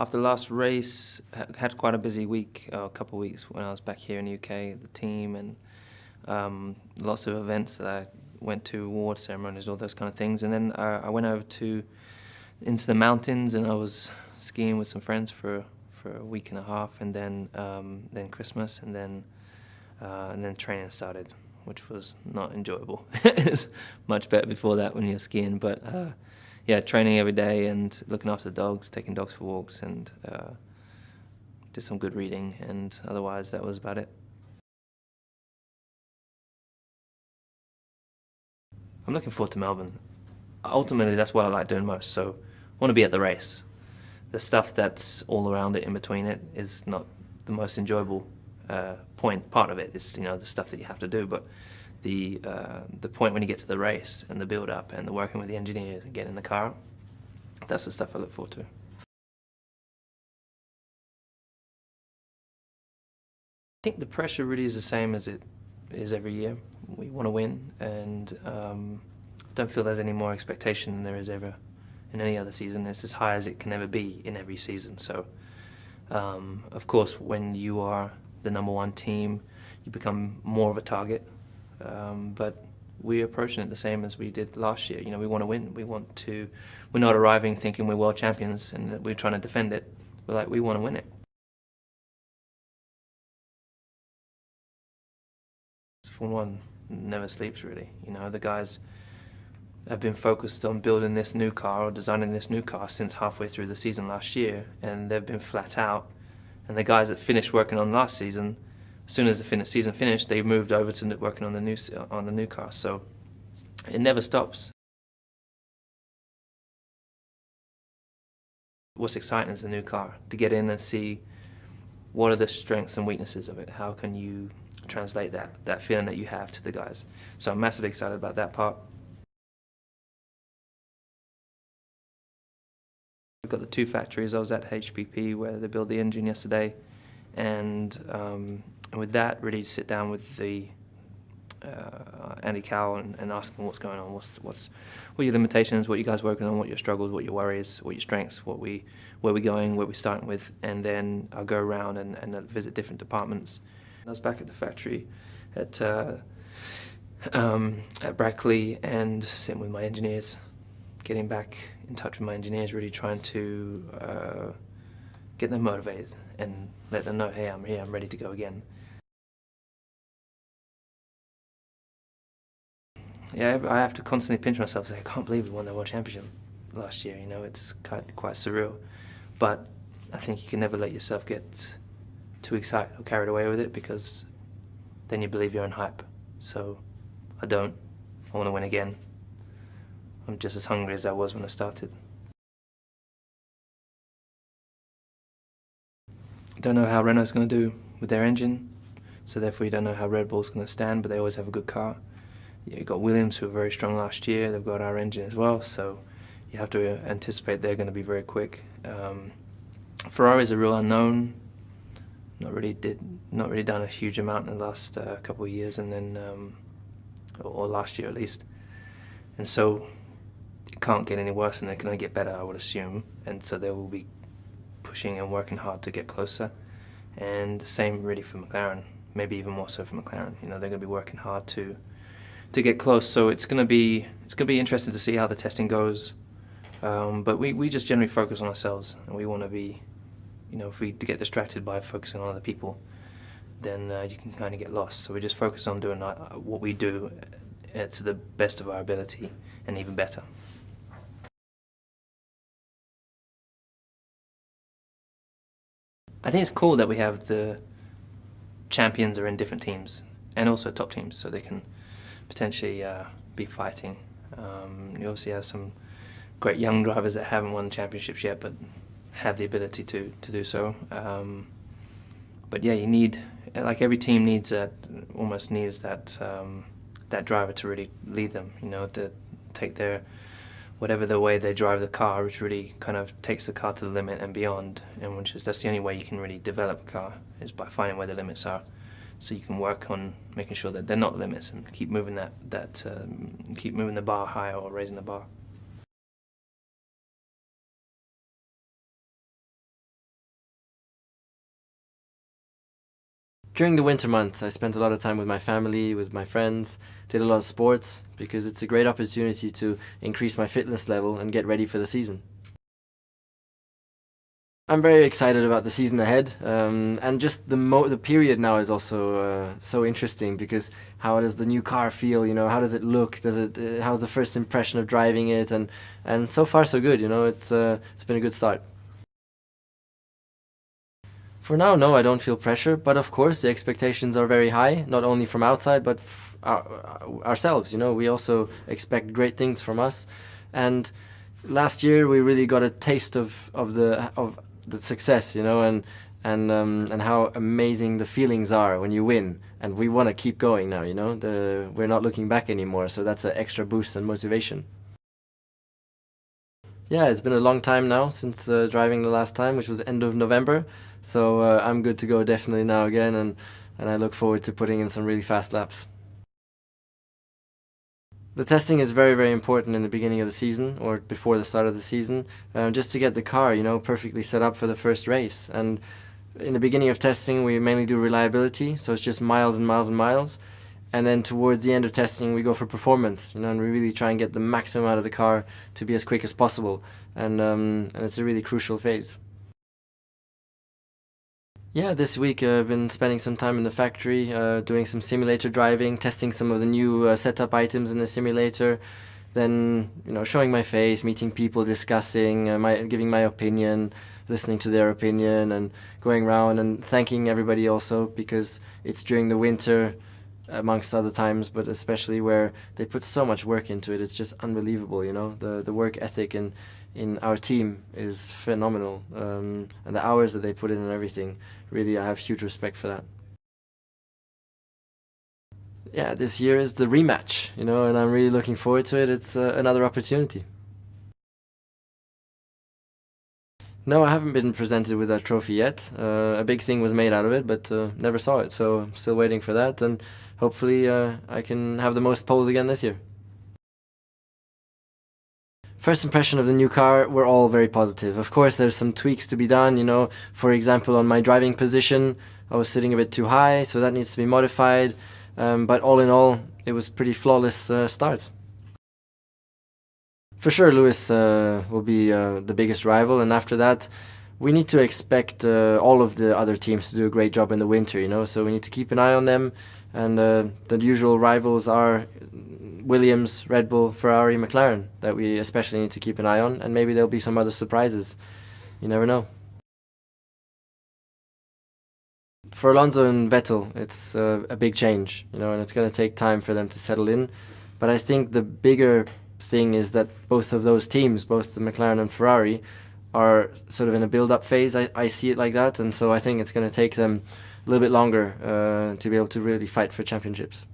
After the last race, had quite a busy week, a couple of weeks when I was back here in the UK, the team, and lots of events that I went to, award ceremonies, all those kind of things. And then I went over into the mountains, and I was skiing with some friends for a week and a half, and then Christmas, and then training started, which was not enjoyable. It's much better before that when you're skiing, but yeah, training every day and looking after the dogs, taking dogs for walks, and did some good reading, and otherwise that was about it. I'm looking forward to Melbourne. Ultimately, that's what I like doing most, so I want to be at the race. The stuff that's all around it, in between it, is not the most enjoyable part of it. It's, you know, the stuff that you have to do, but the point when you get to the race and the build up and the working with the engineers and getting in the car, that's the stuff I look forward to. I think the pressure really is the same as it is every year. We want to win, and I don't feel there's any more expectation than there is ever in any other season. It's as high as it can ever be in every season. So, of course, when you are the #1 team, you become more of a target. But we're approaching it the same as we did last year. You know, we want to win. We're not arriving thinking we're world champions and that we're trying to defend it. We're like, we want to win it. Formula One never sleeps, really. You know, the guys have been focused on building this new car or designing this new car since halfway through the season last year, and they've been flat out. And the guys that finished working on last season, as soon as the season finished, they moved over to working on the new car. So it never stops. What's exciting is the new car, to get in and see what are the strengths and weaknesses of it. How can you translate that feeling that you have to the guys? So I'm massively excited about that part. We've got the two factories. I was at HPP where they built the engine yesterday, and with that, really sit down with the Andy Cowell and ask him what's going on, what are your limitations, what you guys working on, what your struggles, what your worries, what your strengths, where we're going, where we're starting with, and then I'll go around and visit different departments. I was back at the factory at Brackley and sitting with my engineers, getting back in touch with my engineers, really trying to get them motivated and let them know, hey, I'm here, I'm ready to go again. Yeah, I have to constantly pinch myself and say, I can't believe we won the World Championship last year, you know, it's quite surreal. But I think you can never let yourself get too excited or carried away with it, because then you believe your own hype. So I don't. I want to win again. I'm just as hungry as I was when I started. Don't know how Renault's going to do with their engine, so therefore you don't know how Red Bull's going to stand, but they always have a good car. Yeah, you've got Williams, who were very strong last year. They've got our engine as well, so you have to anticipate they're going to be very quick. Ferrari's a real unknown. Not really done a huge amount in the last couple of years, and then or last year at least. And so it can't get any worse, and it can only get better, I would assume. And so they will be pushing and working hard to get closer. And the same really for McLaren, maybe even more so for McLaren. You know, they're going to be working hard to get close. So it's going to be interesting to see how the testing goes. But we just generally focus on ourselves, and we want to be, you know, if we get distracted by focusing on other people, then you can kind of get lost. So we just focus on doing what we do to the best of our ability, and even better. I think it's cool that we have the champions are in different teams, and also top teams, so they can potentially be fighting. You obviously have some great young drivers that haven't won championships yet, but have the ability to do so. But yeah, you need, like every team needs that, almost needs that that driver to really lead them. You know, to take whatever the way they drive the car, which really kind of takes the car to the limit and beyond. And that's the only way you can really develop a car, is by finding where the limits are. So you can work on making sure that they're not limits, and keep moving keep moving the bar higher, or raising the bar. During the winter months, I spent a lot of time with my family, with my friends, did a lot of sports, because it's a great opportunity to increase my fitness level and get ready for the season. I'm very excited about the season ahead, and just the period now is also so interesting, because how does the new car feel? You know, how does it look? How's the first impression of driving it? And so far so good. You know, it's been a good start. For now, no, I don't feel pressure, but of course the expectations are very high, not only from outside, but ourselves. You know, we also expect great things from us, and last year we really got a taste of the success, you know, and how amazing the feelings are when you win, and we want to keep going now. You know, we're not looking back anymore, so that's an extra boost and motivation. Yeah, it's been a long time now since driving the last time, which was end of November. So I'm good to go definitely now again, and I look forward to putting in some really fast laps. The testing is very, very important in the beginning of the season or before the start of the season, just to get the car, you know, perfectly set up for the first race. And in the beginning of testing, we mainly do reliability, so it's just miles and miles and miles. And then towards the end of testing, we go for performance, you know, and we really try and get the maximum out of the car to be as quick as possible. And it's a really crucial phase. Yeah, this week I've been spending some time in the factory, doing some simulator driving, testing some of the new setup items in the simulator, then, you know, showing my face, meeting people, discussing, giving my opinion, listening to their opinion, and going around and thanking everybody also, because it's during the winter, amongst other times, but especially where they put so much work into it. It's just unbelievable, you know. The work ethic in our team is phenomenal, and the hours that they put in and everything. Really, I have huge respect for that. Yeah, this year is the rematch, you know, and I'm really looking forward to it. It's another opportunity. No, I haven't been presented with that trophy yet. A big thing was made out of it, but never saw it, so I'm still waiting for that, and hopefully I can have the most poles again this year. First impression of the new car were all very positive. Of course, there's some tweaks to be done, you know. For example, on my driving position, I was sitting a bit too high, so that needs to be modified. But all in all, it was pretty flawless start. For sure, Lewis will be the biggest rival, and after that, we need to expect all of the other teams to do a great job in the winter, you know. So we need to keep an eye on them, and the usual rivals are Williams, Red Bull, Ferrari, McLaren, that we especially need to keep an eye on, and maybe there'll be some other surprises. You never know. For Alonso and Vettel, it's a big change, you know, and it's going to take time for them to settle in. But I think the bigger thing is that both of those teams, both the McLaren and Ferrari, are sort of in a build-up phase. I see it like that, and so I think it's going to take them a little bit longer to be able to really fight for championships.